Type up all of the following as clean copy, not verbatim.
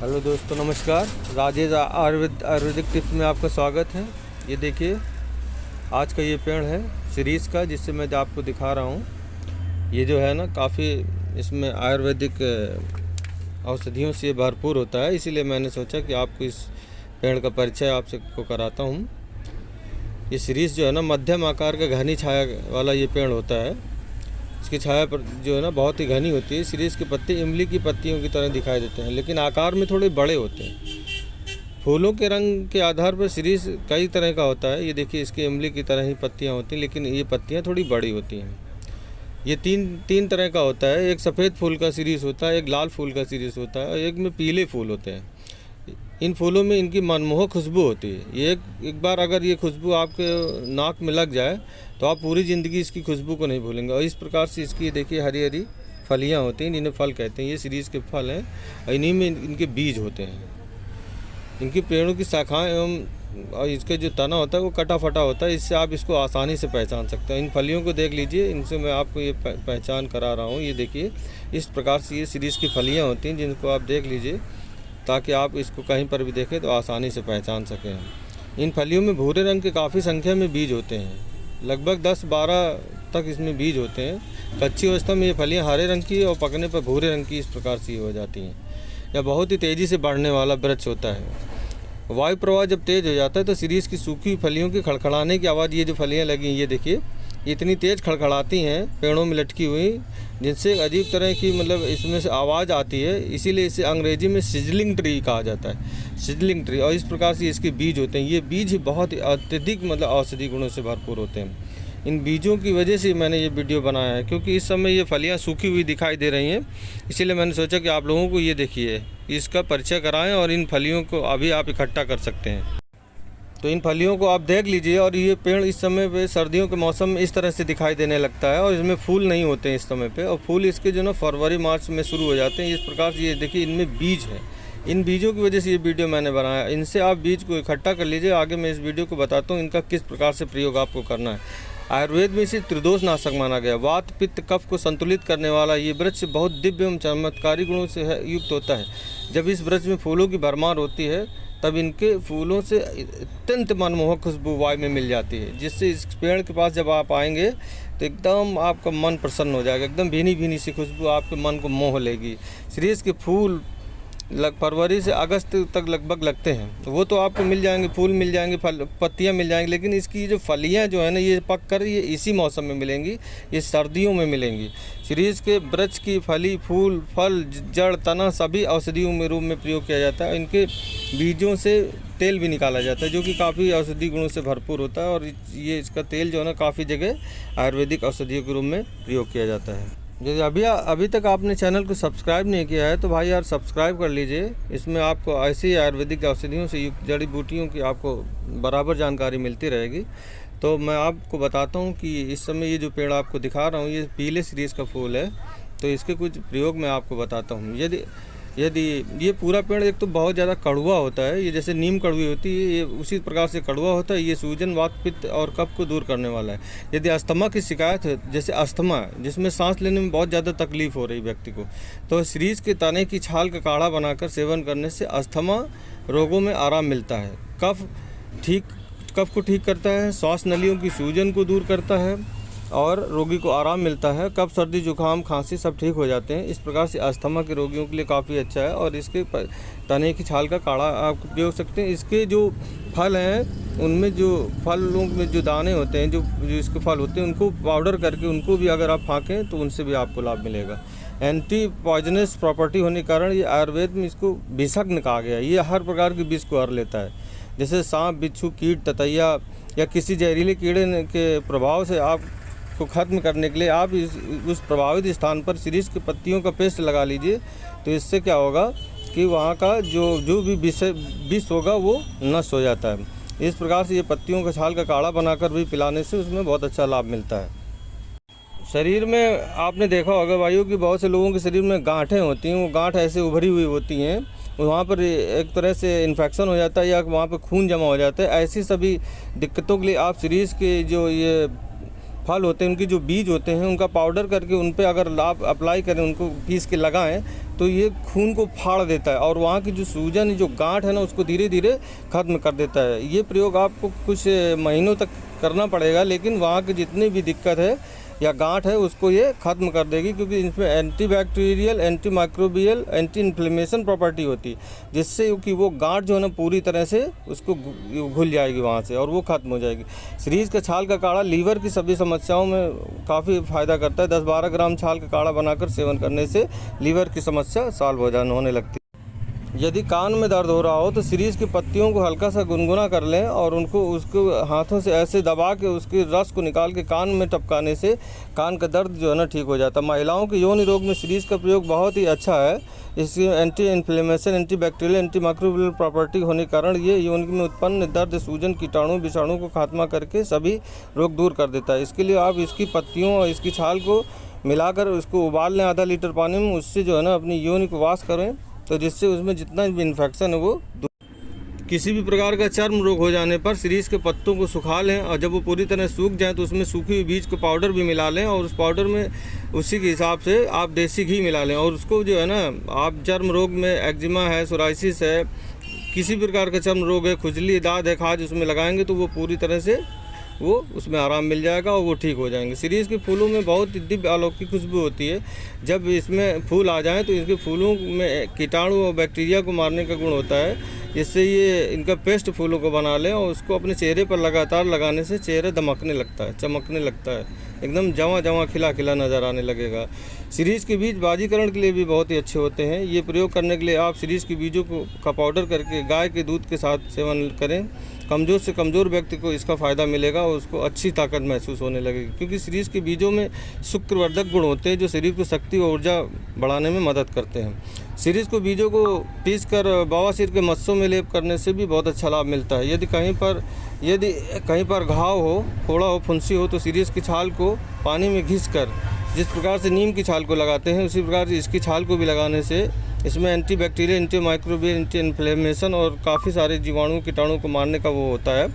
Hello दोस्तों, नमस्कार। Rajesh Ayurvedic tips में आपका स्वागत है। ये देखिए, आज का ये पेड़ है शिरीष का, जिससे मैं आपको दिखा रहा हूँ। ये जो है ना, काफ़ी इसमें आयुर्वेदिक औषधियों से भरपूर होता है, इसीलिए मैंने सोचा कि आपको इस पेड़ का परिचय आपसे को कराता हूँ। ये शिरीष जो है ना, मध्यम आकार का घनी छाया वाला ये पेड़ होता है। इसकी छाया पर जो है ना, बहुत ही घनी होती है। शिरीष के पत्ते इमली की पत्तियों की तरह दिखाई देते हैं, लेकिन आकार में थोड़े बड़े होते हैं। फूलों के रंग के आधार पर शिरीष कई तरह का होता है। ये देखिए, इसकी इमली की तरह ही पत्तियां होती हैं, लेकिन ये पत्तियां थोड़ी बड़ी होती हैं। ये तीन तरह का होता है। एक सफ़ेद फूल का शिरीष होता है, एक लाल फूल का शिरीष होता है और एक में पीले फूल होते हैं। इन फूलों में इनकी मनमोहक खुशबू होती है। ये एक बार अगर ये खुशबू आपके नाक में लग जाए तो आप पूरी ज़िंदगी इसकी खुशबू को नहीं भूलेंगे। और इस प्रकार से इसकी देखिए हरी हरी फलियां होती हैं, इन्हें फल कहते हैं। ये शिरीष के फल हैं और इन्हीं में इनके बीज होते हैं। इनकी पेड़ों की शाखाएं और इसके जो तना होता है वो कटा फटा होता है, इससे आप इसको आसानी से पहचान सकते हैं। इन फलियों को देख लीजिए, इनसे मैं आपको ये पहचान करा रहा हूँ। ये देखिए, इस प्रकार से ये शिरीष की फलियाँ होती हैं, जिनको आप देख लीजिए, ताकि आप इसको कहीं पर भी देखें तो आसानी से पहचान सकें। इन फलियों में भूरे रंग के काफ़ी संख्या में बीज होते हैं, लगभग 10-12 तक इसमें बीज होते हैं। कच्ची अवस्था में ये फलियां हरे रंग की और पकने पर भूरे रंग की इस प्रकार से हो जाती हैं। यह बहुत ही तेज़ी से बढ़ने वाला वृक्ष होता है। वायु प्रवाह जब तेज़ हो जाता है तो शिरीष की सूखी फलियों की खड़खड़ाने की आवाज़, ये जो फलियाँ लगी ये देखिए, इतनी तेज़ खड़खड़ाती हैं पेड़ों में लटकी हुई, जिनसे अजीब तरह की इसमें से आवाज़ आती है। इसीलिए इसे अंग्रेजी में सिजलिंग ट्री कहा जाता है, सिजलिंग ट्री। और इस प्रकार से इसके बीज होते हैं। ये बीज बहुत ही अत्यधिक औषधि गुणों से भरपूर होते हैं। इन बीजों की वजह से मैंने ये वीडियो बनाया है, क्योंकि इस समय ये फलियाँ सूखी हुई दिखाई दे रही हैं। इसीलिए मैंने सोचा कि आप लोगों को ये देखिए, इसका परिचय कराएं और इन फलियों को अभी आप इकट्ठा कर सकते हैं। तो इन फलियों को आप देख लीजिए। और ये पेड़ इस समय पे सर्दियों के मौसम में इस तरह से दिखाई देने लगता है और इसमें फूल नहीं होते हैं इस समय पे। और फूल इसके जो ना फरवरी मार्च में शुरू हो जाते हैं। इस प्रकार से ये देखिए, इनमें बीज है। इन बीजों की वजह से ये वीडियो मैंने बनाया। इनसे आप बीज को इकट्ठा कर लीजिए। आगे मैं इस वीडियो को बताता हूँ इनका किस प्रकार से प्रयोग आपको करना है। आयुर्वेद में इसे त्रिदोष नाशक माना गया। वात पित्त कफ को संतुलित करने वाला ये वृक्ष बहुत दिव्य एवं चमत्कारी गुणों से युक्त होता है। जब इस वृक्ष में फूलों की भरमार होती है, तब इनके फूलों से अत्यंत मनमोहक खुशबू वायु में मिल जाती है, जिससे इस पेड़ के पास जब आप आएंगे तो एकदम आपका मन प्रसन्न हो जाएगा। एकदम भीनी भीनी सी खुशबू आपके मन को मोह लेगी। शिरीष के फूल फरवरी से अगस्त तक लगभग लगते हैं। वो तो आपको मिल जाएंगे, फूल मिल जाएंगे, पत्तियां मिल जाएंगी, लेकिन इसकी जो फलियां जो है ना, ये पक कर ये इसी मौसम में मिलेंगी, ये सर्दियों में मिलेंगी। शिरीष के वृक्ष की फली, फूल, फल, जड़, तना सभी औषधियों में रूप में प्रयोग किया जाता है। इनके बीजों से तेल भी निकाला जाता है, जो कि काफ़ी औषधि गुणों से भरपूर होता है। और ये इसका तेल जो है ना, काफ़ी जगह आयुर्वेदिक औषधियों के रूप में प्रयोग किया जाता है। यदि अभी तक आपने चैनल को सब्सक्राइब नहीं किया है तो भाई यार सब्सक्राइब कर लीजिए। इसमें आपको ऐसी ही आयुर्वेदिक औषधियों से युक्त जड़ी बूटियों की आपको बराबर जानकारी मिलती रहेगी। तो मैं आपको बताता हूँ कि इस समय ये जो पेड़ आपको दिखा रहा हूँ, ये पीले शिरीष का फूल है। तो इसके कुछ प्रयोग मैं आपको बताता हूँ। यदि ये पूरा पेड़ एक तो बहुत ज़्यादा कड़वा होता है, ये जैसे नीम कड़वी होती है, ये उसी प्रकार से कड़वा होता है। ये सूजन, वात, पित्त और कफ को दूर करने वाला है। यदि अस्थमा की शिकायत है, जैसे अस्थमा जिसमें सांस लेने में बहुत ज़्यादा तकलीफ हो रही व्यक्ति को, तो शिरीष के तने की छाल का काढ़ा बनाकर सेवन करने से अस्थमा रोगों में आराम मिलता है। कफ को ठीक करता है, श्वास नलियों की सूजन को दूर करता है और रोगी को आराम मिलता है। कफ, सर्दी, जुकाम, खांसी सब ठीक हो जाते हैं। इस प्रकार से अस्थमा के रोगियों के लिए काफ़ी अच्छा है। और इसके तने की छाल का काढ़ा आप पी सकते हैं। इसके जो फल हैं, उनमें जो फलों में जो दाने होते हैं, जो इसके फल होते हैं, उनको पाउडर करके उनको भी अगर आप फाँकें तो उनसे भी आपको लाभ मिलेगा। एंटी पॉइजनस प्रॉपर्टी होने के कारण ये आयुर्वेद में इसको विषज्ञ कहा गया है। ये हर प्रकार के विष को हर लेता है, जैसे सांप, बिच्छू, कीट, ततैया या किसी जहरीले कीड़े के प्रभाव से आप को ख़त्म करने के लिए आप उस प्रभावित स्थान पर शिरीष की पत्तियों का पेस्ट लगा लीजिए। तो इससे क्या होगा कि वहाँ का जो भी विष होगा वो नष्ट हो जाता है। इस प्रकार से ये पत्तियों का छाल का काढ़ा बनाकर भी पिलाने से उसमें बहुत अच्छा लाभ मिलता है। शरीर में आपने देखा होगा भाइयों कि बहुत से लोगों के शरीर में गांठें होती हैं। वो गांठ ऐसे उभरी हुई होती हैं, वहाँ पर एक तरह से इन्फेक्शन हो जाता है या वहाँ पर खून जमा हो जाता है। ऐसी सभी दिक्कतों के लिए आप शिरीष के जो ये फल होते हैं, उनकी जो बीज होते हैं, उनका पाउडर करके उन पे अगर आप अप्लाई करें, उनको पीस के लगाएं, तो ये खून को फाड़ देता है और वहाँ की जो सूजन, जो गांठ है ना, उसको धीरे धीरे ख़त्म कर देता है। ये प्रयोग आपको कुछ महीनों तक करना पड़ेगा, लेकिन वहाँ की जितनी भी दिक्कत है या गांठ है उसको ये ख़त्म कर देगी, क्योंकि इसमें antibacterial, anti microbial, anti inflammation property होती है, जिससे कि वो गांठ जो है ना पूरी तरह से उसको घुल जाएगी वहाँ से और वो ख़त्म हो जाएगी। सीरीज का छाल का काढ़ा लीवर की सभी समस्याओं में काफ़ी फ़ायदा करता है। 10-12 ग्राम छाल का काढ़ा बनाकर सेवन करने से लीवर की समस्या सॉल्व होने लगती है। यदि कान में दर्द हो रहा हो तो सीरीज की पत्तियों को हल्का सा गुनगुना कर लें और उसको हाथों से ऐसे दबा के उसके रस को निकाल के कान में टपकाने से कान का दर्द जो है ना ठीक हो जाता है। महिलाओं के यौन रोग में सीरीज का प्रयोग बहुत ही अच्छा है। इसकी anti inflammation, anti bacterial, anti microbial property होने के कारण ये यौन में उत्पन्न दर्द, सूजन, कीटाणु, विषाणु को खात्मा करके सभी रोग दूर कर देता है। इसके लिए आप इसकी पत्तियों और इसकी छाल को मिलाकर उसको उबाल लें आधा लीटर पानी में, उससे जो है ना अपनी यौन को वॉश करें, तो जिससे उसमें जितना भी इन्फेक्शन है वो किसी भी प्रकार का चर्म रोग हो जाने पर सीरीज के पत्तों को सुखा लें और जब वो पूरी तरह सूख जाए तो उसमें सूखी हुई बीज को पाउडर भी मिला लें और उस पाउडर में उसी के हिसाब से आप देसी घी मिला लें और उसको जो है ना, आप चर्म रोग में एक्जिमा है, सोराइसिस है, किसी प्रकार का चर्म रोग है, खुजली, दाद है, खाज, उसमें लगाएंगे तो वो पूरी तरह से वो उसमें आराम मिल जाएगा और वो ठीक हो जाएंगे। सीरीज के फूलों में बहुत दिव्य अलौकिक खुशबू होती है। जब इसमें फूल आ जाएं तो इसके फूलों में कीटाणु और बैक्टीरिया को मारने का गुण होता है, जिससे ये इनका पेस्ट फूलों को बना लें और उसको अपने चेहरे पर लगातार लगाने से चेहरा दमकने लगता है, चमकने लगता है, एकदम जवां जवां खिला खिला नज़र आने लगेगा। सीरीज के बीज बाजीकरण के लिए भी बहुत ही अच्छे होते हैं। ये प्रयोग करने के लिए आप सीरीज के बीजों का पाउडर करके गाय के दूध के साथ सेवन करें। कमज़ोर से कमज़ोर व्यक्ति को इसका फ़ायदा मिलेगा और उसको अच्छी ताकत महसूस होने लगेगी, क्योंकि सीरीज के बीजों में शुक्रवर्धक गुण होते हैं जो शरीर को शक्ति और ऊर्जा बढ़ाने में मदद करते हैं। सीरीज को बीजों को पीसकर बवासीर के मस्सों में लेप करने से भी बहुत अच्छा लाभ मिलता है। यदि कहीं पर घाव हो, फोड़ा हो, फुंसी हो तो सीरीज की छाल को पानी में घिसकर जिस प्रकार से नीम की छाल को लगाते हैं उसी प्रकार से इसकी छाल को भी लगाने से इसमें anti bacterial, anti microbial, anti inflammation और काफ़ी सारे जीवाणु, कीटाणु को मारने का वो होता है।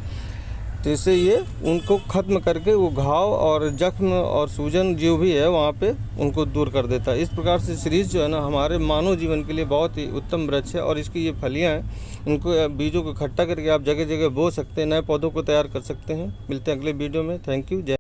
तो इससे ये उनको ख़त्म करके वो घाव और जख्म और सूजन जो भी है वहाँ पे उनको दूर कर देता है। इस प्रकार से सीरीज जो है ना हमारे मानव जीवन के लिए बहुत ही उत्तम वृक्ष है और इसकी ये फलियाँ हैं, इनको बीजों को इकट्ठा करके आप जगह जगह बो सकते हैं, नए पौधों को तैयार कर सकते हैं। मिलते हैं अगले वीडियो में। Thank you. जय